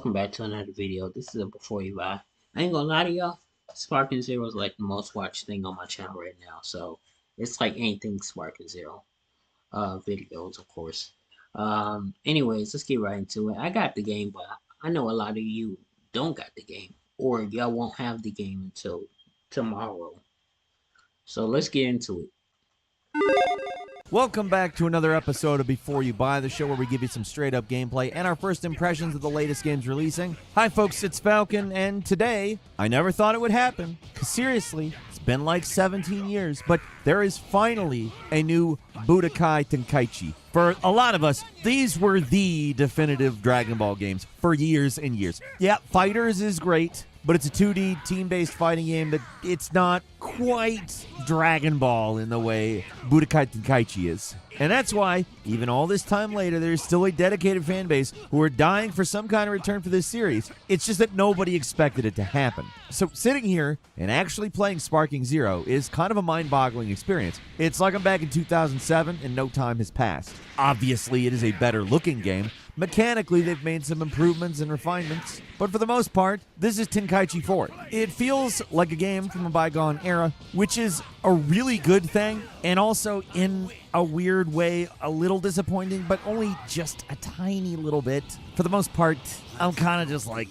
welcome back to another video. This is a before you buy. I ain't gonna lie to y'all, Sparking Zero is like the most watched thing on my channel right now. So it's like anything Sparking Zero. Videos of course. Anyways, let's get right into it. I got the game, but I know a lot of you don't got the game. Or y'all won't have the game until tomorrow. So let's get into it. Welcome back to another episode of Before You Buy, the show where we give you some straight-up gameplay and our first impressions of the latest games releasing. Hi, folks, it's Falcon, and today, I never thought it would happen, because seriously, it's been like 17 years, but there is finally a new Budokai Tenkaichi. For a lot of us, these were the definitive Dragon Ball games for years and years. Yeah, Fighters is great, but it's a 2D team-based fighting game that it's not quite Dragon Ball in the way Budokai Tenkaichi is. And that's why, even all this time later, there's still a dedicated fan base who are dying for some kind of return for this series. It's just that nobody expected it to happen. So sitting here and actually playing Sparking Zero is kind of a mind-boggling experience. It's like I'm back in 2007 and no time has passed. Obviously, it is a better-looking game. Mechanically, they've made some improvements and refinements, but for the most part, this is Tenkaichi 4. It feels like a game from a bygone era, which is a really good thing, and also in a weird way, a little disappointing, but only just a tiny little bit. For the most part, I'm kind of just like,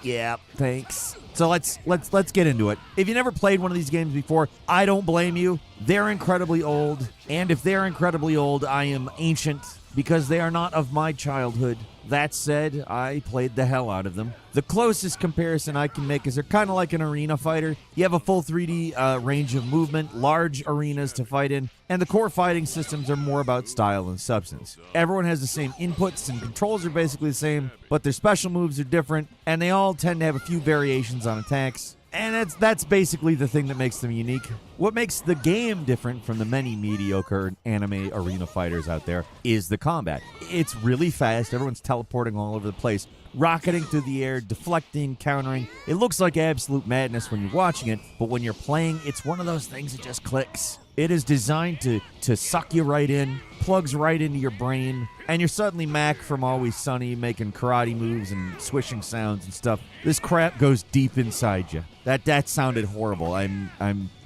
yeah, thanks. So let's get into it. If you never played one of these games before, I don't blame you. They're incredibly old, and if they're incredibly old, I am ancient, because they are not of my childhood. That said, I played the hell out of them. The closest comparison I can make is they're kind of like an arena fighter. You have a full 3D range of movement, large arenas to fight in, and the core fighting systems are more about style and substance. Everyone has the same inputs and controls are basically the same, but their special moves are different, and they all tend to have a few variations on attacks. And that's basically the thing that makes them unique. What makes the game different from the many mediocre anime arena fighters out there is the combat. It's really fast. Everyone's teleporting all over the place, rocketing through the air, deflecting, countering. It looks like absolute madness when you're watching it, but when you're playing, it's one of those things that just clicks. It is designed to suck you right in, plugs right into your brain, and you're suddenly Mac from Always Sunny making karate moves and swishing sounds and stuff. This crap goes deep inside you. That sounded horrible. I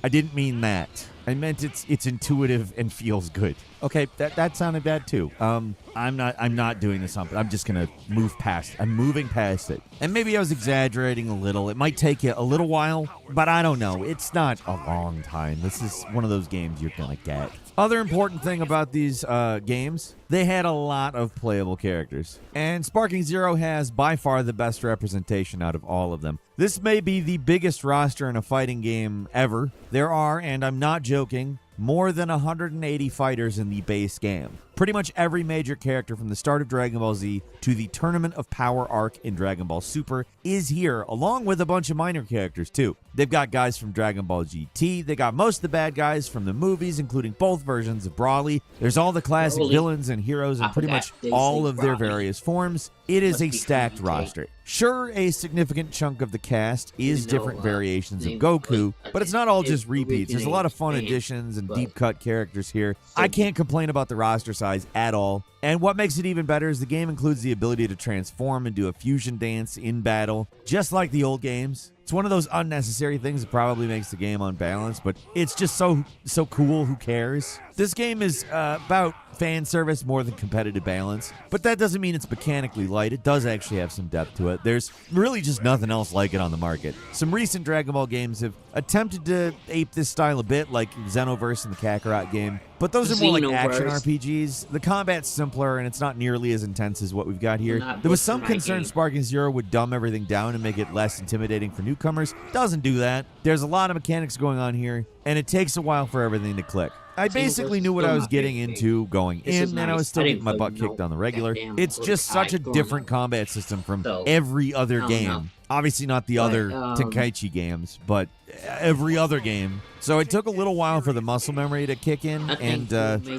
didn't mean that. I meant it's intuitive and feels good. Okay, that sounded bad too. I'm not doing this on, I'm just gonna move past. I'm moving past it. And maybe I was exaggerating a little. It might take you a little while, but I don't know. It's not a long time. This is one of those games you're gonna get. Other important thing about these games, they had a lot of playable characters. And Sparking Zero has by far the best representation out of all of them. This may be the biggest roster in a fighting game ever. There are, and I'm not joking, more than 180 fighters in the base game. Pretty much every major character from the start of Dragon Ball Z to the Tournament of Power arc in Dragon Ball Super is here, along with a bunch of minor characters too. They've got guys from Dragon Ball GT, they got most of the bad guys from the movies, including both versions of Broly. There's all the classic villains and heroes in pretty much all of their various forms. It is a stacked roster. Sure, a significant chunk of the cast is different variations of Goku, but it's not all just repeats. There's a lot of fun additions and deep-cut characters here. I can't complain about the roster size at all. And what makes it even better is the game includes the ability to transform and do a fusion dance in battle, just like the old games. It's one of those unnecessary things that probably makes the game unbalanced, but it's just so cool, who cares? This game is about fan service more than competitive balance, but that doesn't mean it's mechanically light. It does actually have some depth to it. There's really just nothing else like it on the market. Some recent Dragon Ball games have attempted to ape this style a bit, like Xenoverse and the Kakarot game, but those are more like action RPGs. The combat's simpler, and it's not nearly as intense as what we've got here. There was some concern Sparking Zero would dumb everything down and make it less intimidating for newcomers. Doesn't do that. There's a lot of mechanics going on here, and it takes a while for everything to click. I basically knew what I was getting into going in, and I was still getting my butt kicked on the regular. It's just such a different combat system from every other game. Obviously not the other Tenkaichi games, but every other game. So it took a little while for the muscle memory to kick in, and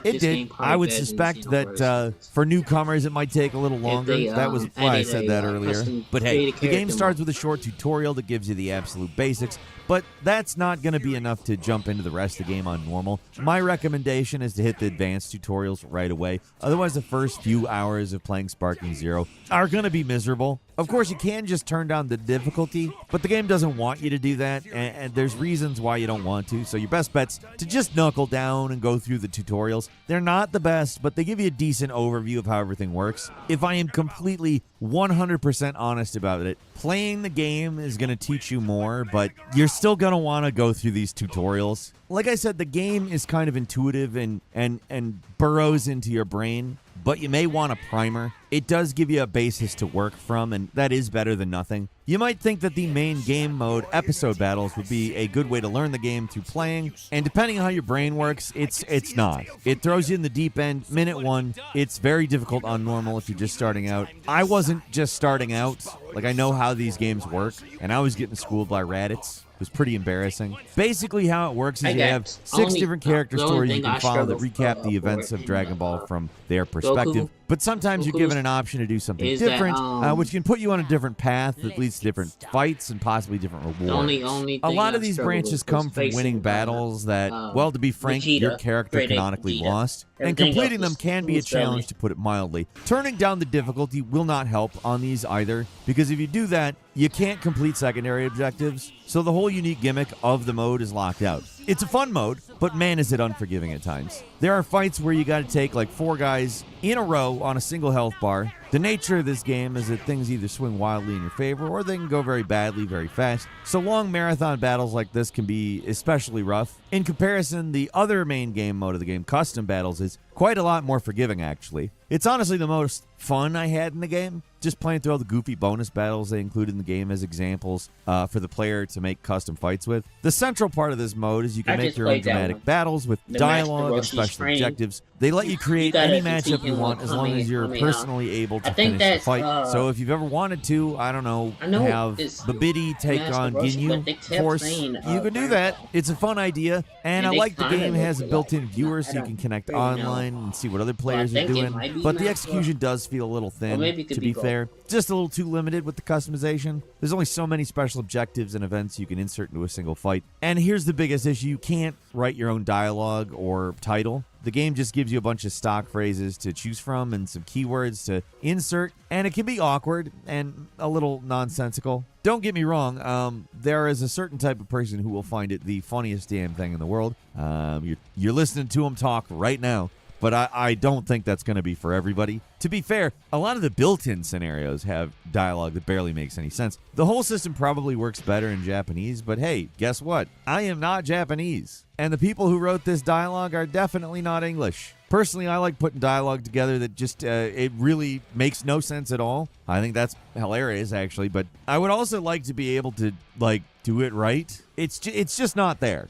it did. I would suspect that for newcomers it might take a little longer. That was why I said that earlier. But hey, the game starts with a short tutorial that gives you the absolute basics, but that's not going to be enough to jump into the rest of the game on normal. My recommendation is to hit the advanced tutorials right away. Otherwise, the first few hours of playing Sparking Zero are going to be miserable. Of course, you can just turn down the difficulty, but the game doesn't want you to do that, and there's reasons why you don't want to. So your best bet's to just knuckle down and go through the tutorials. They're not the best, but they give you a decent overview of how everything works. If I am completely 100% honest about it, playing the game is going to teach you more, but you're still going to want to go through these tutorials. Like I said, the game is kind of intuitive and burrows into your brain, but you may want a primer. It does give you a basis to work from, and that is better than nothing. You might think that the main game mode, episode battles, would be a good way to learn the game through playing, and depending on how your brain works, it's not. It throws you in the deep end. Minute one, it's very difficult on normal if you're just starting out. I wasn't just starting out. Like, I know how these games work, and I was getting schooled by Raditz. It was pretty embarrassing. Basically, how it works is you have 6 different character stories you can follow that recap the events of Dragon Ball from their perspective. But sometimes you're given an option to do something different, which can put you on a different path that leads to different fights and possibly different rewards. A lot of these branches come from winning battles that, well, to be frank, your character canonically lost, and completing them can be a challenge, to put it mildly. Turning down the difficulty will not help on these either, because if you do that, you can't complete secondary objectives, so the whole unique gimmick of the mode is locked out. It's a fun mode, but man is it unforgiving at times. There are fights where you gotta take like 4 guys in a row on a single health bar. The nature of this game is that things either swing wildly in your favor or they can go very badly very fast. So long marathon battles like this can be especially rough. In comparison, the other main game mode of the game, custom battles, is quite a lot more forgiving actually. It's honestly the most fun I had in the game. Just playing through all the goofy bonus battles they include in the game as examples for the player to make custom fights with. The central part of this mode is you can make your own dramatic battles with dialogue and special objectives. They let you create any matchup you want as long as you're personally able to finish the fight. So if you've ever wanted to, I don't know, have Babidi take on Ginyu Force, you can do that. It's a fun idea, and I like the game has a built-in viewer so you can connect online and see what other players are doing, but the execution does feel a little thin, to be fair. Just a little too limited with the customization. There's only so many special objectives and events you can insert into a single fight. And here's the biggest issue. You can't write your own dialogue or title. The game just gives you a bunch of stock phrases to choose from and some keywords to insert, and it can be awkward and a little nonsensical. Don't get me wrong, there is a certain type of person who will find it the funniest damn thing in the world. You're listening to them talk right now. But I don't think that's going to be for everybody. To be fair, a lot of the built-in scenarios have dialogue that barely makes any sense. The whole system probably works better in Japanese, but hey, guess what? I am not Japanese. And the people who wrote this dialogue are definitely not English. Personally, I like putting dialogue together that just, it really makes no sense at all. I think that's hilarious, actually. But I would also like to be able to, like, do it right. It's just not there.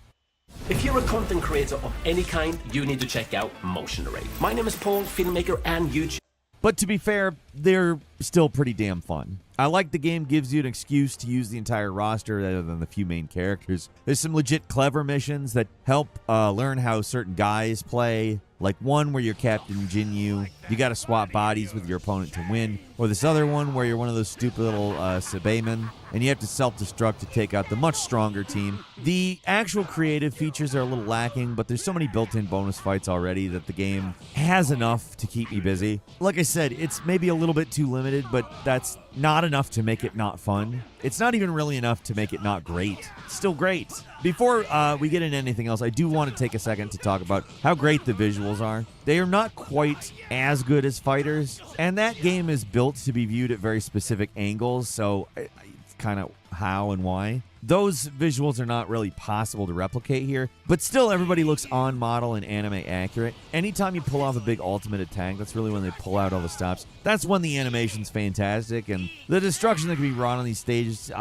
If you're a content creator of any kind, you need to check out Motion Array. My name is Paul, filmmaker and YouTuber. But to be fair, they're still pretty damn fun. I like the game gives you an excuse to use the entire roster rather than the few main characters. There's some legit clever missions that help learn how certain guys play. Like one where you're Captain Ginyu, you got to swap bodies with your opponent to win. Or this other one where you're one of those stupid little Sabaymen, and you have to self-destruct to take out the much stronger team. The actual creative features are a little lacking, but there's so many built-in bonus fights already that the game has enough to keep me busy. Like I said, it's maybe a little bit too limited, but that's not enough to make it not fun. It's not even really enough to make it not great. It's still great. Before we get into anything else, I do want to take a second to talk about how great the visuals are. They are not quite as good as Fighters, and that game is built to be viewed at very specific angles, so it's kind of how and why. Those visuals are not really possible to replicate here, but still everybody looks on model and anime accurate. Anytime you pull off a big ultimate attack, that's really when they pull out all the stops. That's when the animation's fantastic, and the destruction that can be wrought on these stages,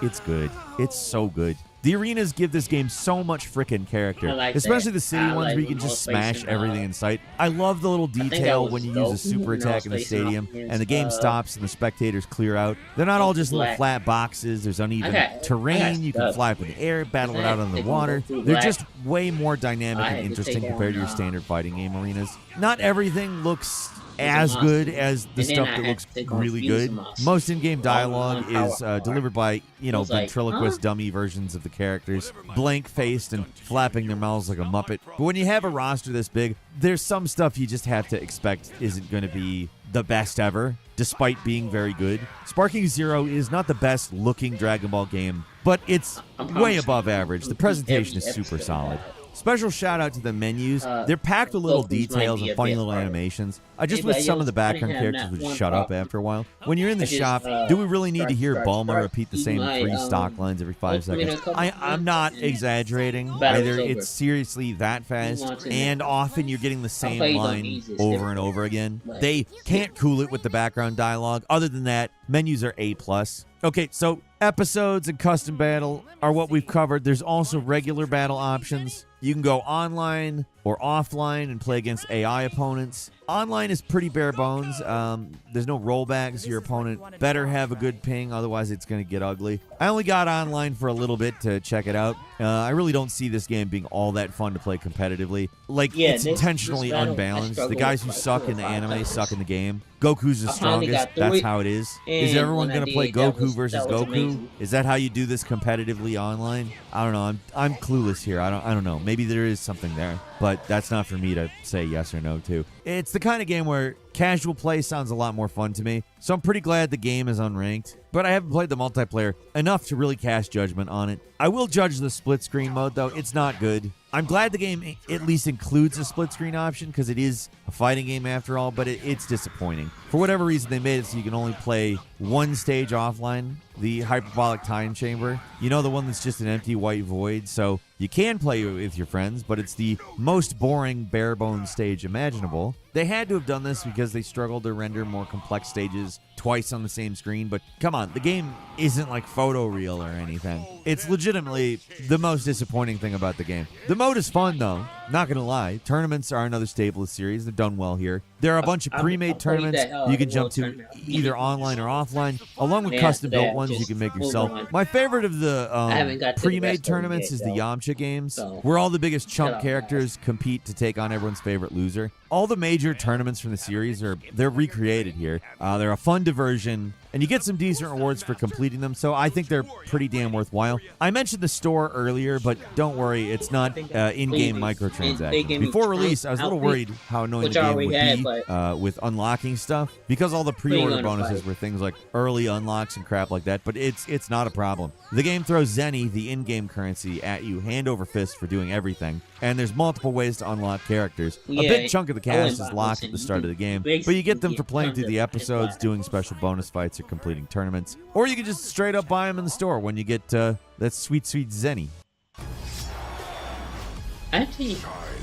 it's good. It's so good. The arenas give this game so much frickin' character, especially the city ones where you can just smash everything in sight. I love the little detail when you use a super attack in the stadium and the game stops and the spectators clear out. They're not all just little flat boxes. There's uneven terrain. You can fly up in the air, battle it out on the water. They're just way more dynamic and interesting compared to your standard fighting game arenas. Not everything looks as good as the stuff that looks really good. Most in-game dialogue is delivered by, ventriloquist dummy versions of the characters, blank-faced and flapping their mouths like a Muppet. But when you have a roster this big, there's some stuff you just have to expect isn't going to be the best ever, despite being very good. Sparking Zero is not the best looking Dragon Ball game, but it's way above average. The presentation is super solid. Special shout out to the menus. They're packed with little details and funny little animations. I just wish some of the background characters would just shut up after a while. When you're in the shop, do we really need to hear Bulma repeat the same 3 stock lines every 5 seconds? I'm not exaggerating either. It's seriously that fast, and often you're getting the same line over and over again. They can't cool it with the background dialogue. Other than that, menus are A+. Okay, so episodes and custom battle are what we've covered. There's also regular battle options. You can go online or offline and play against AI opponents. Online is pretty bare bones. There's no rollbacks. Your opponent better have a good ping, otherwise it's going to get ugly. I only got online for a little bit to check it out. I really don't see this game being all that fun to play competitively. Like, it's intentionally unbalanced. The guys who suck in the anime suck in the game. Goku's the strongest. That's how it is. Is everyone going to play Goku versus Goku? Is that how you do this competitively online? I don't know. I'm clueless here. I don't know. Maybe there is something there, but that's not for me to say yes or no to. It's the kind of game where casual play sounds a lot more fun to me, so I'm pretty glad the game is unranked, but I haven't played the multiplayer enough to really cast judgment on it. I will judge the split screen mode, though. It's not good. I'm glad the game at least includes a split screen option because it is a fighting game after all, but it's disappointing. For whatever reason, they made it so you can only play one stage offline, the hyperbolic time chamber. You know, the one that's just an empty white void, so you can play with your friends, but it's the most boring bare bones stage imaginable. They had to have done this because they struggled to render more complex stages twice on the same screen, but come on, the game isn't like photoreal or anything. It's legitimately the most disappointing thing about the game. The mode is fun, though. Not gonna lie. Tournaments are another staple of the series. They're done well here. There are a bunch of pre-made tournaments you can jump to either online or offline, along with custom-built ones you can make yourself. My favorite of the pre-made tournaments is the Yamcha games, where all the biggest chump characters compete to take on everyone's favorite loser. All the major tournaments from the series they're recreated here. They're a fun diversion, and you get some decent rewards for completing them, so I think they're pretty damn worthwhile. I mentioned the store earlier, but don't worry, it's not in-game microtransactions. Before release, I was a little worried how annoying the game would be with unlocking stuff, because all the pre-order bonuses were things like early unlocks and crap like that, but it's not a problem. The game throws Zenny, the in-game currency, at you hand over fist for doing everything, and there's multiple ways to unlock characters. A big chunk of the cast is locked at the start of the game, but you get them for playing through the episodes, doing special bonus fights, or completing tournaments. Or you can just straight up buy them in the store when you get that sweet, sweet Zenny. Actually,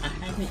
I haven't.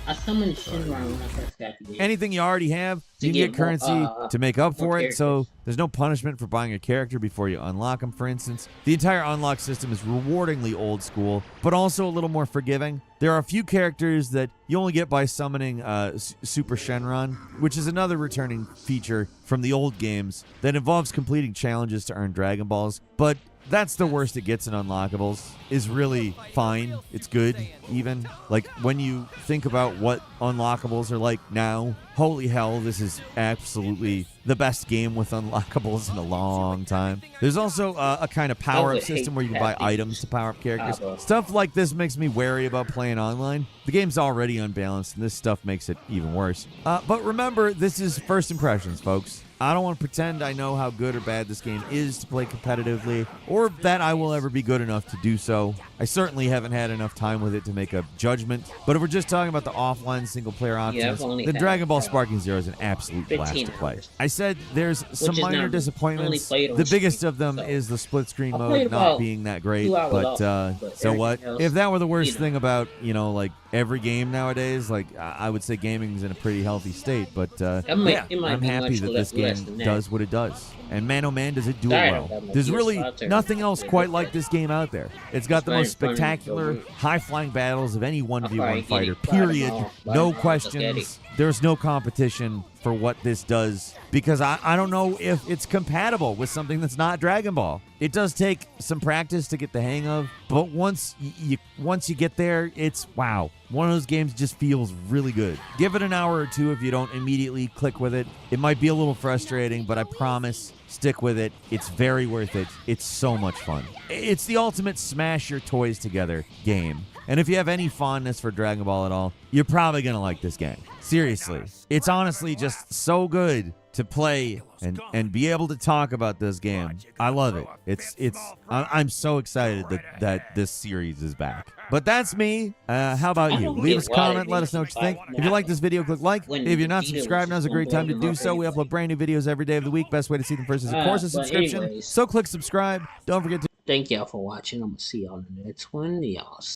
I summoned Shinron when I first got the game. Anything you already have, you can get currency to make up for it, so there's no punishment for buying a character before you unlock them, for instance. The entire unlock system is rewardingly old school, but also a little more forgiving. There are a few characters that you only get by summoning Super Shenron, which is another returning feature from the old games that involves completing challenges to earn Dragon Balls, but that's the worst it gets in unlockables. Is really fine. It's good, even. Like, when you think about what unlockables are like now, holy hell, this is absolutely the best game with unlockables in a long time. There's also a kind of power-up system where you can buy items to power up characters. Stuff like this makes me wary about playing online. The game's already unbalanced, and this stuff makes it even worse. But remember, this is first impressions, folks. I don't want to pretend I know how good or bad this game is to play competitively, or that I will ever be good enough to do so. I certainly haven't had enough time with it to make a judgment, but if we're just talking about the offline single-player options, then Dragon Ball Sparking Zero is an absolute blast to play. I said there's some minor disappointments. The biggest of them is the split-screen mode not being that great, but so what? If that were the worst thing about, like, every game nowadays, like, I would say gaming's in a pretty healthy state, but I'm happy that this game does what it does. And man, oh man, does it do it well. There's really nothing else quite like this game out there. It's got the most spectacular, high-flying battles of any 1v1 fighter, period. No questions. There's no competition for what this does, because I don't know if it's compatible with something that's not Dragon Ball. It does take some practice to get the hang of, but once you get there, it's wow. One of those games just feels really good. Give it an hour or two if you don't immediately click with it. It might be a little frustrating, but I promise, stick with it. It's very worth it. It's so much fun. It's the ultimate smash your toys together game. And if you have any fondness for Dragon Ball at all, you're probably going to like this game. Seriously. It's honestly just so good to play and be able to talk about this game. I love it. I'm so excited that this series is back. But that's me. How about you? Leave us a comment. Let us know what you think. If you like this video, click like. If you're not subscribed, now's a great time to do so. We upload brand new videos every day of the week. Best way to see them first is, of course, a subscription. So click subscribe. Don't forget to... Thank y'all for watching. I'm going to see y'all in the next one. Y'all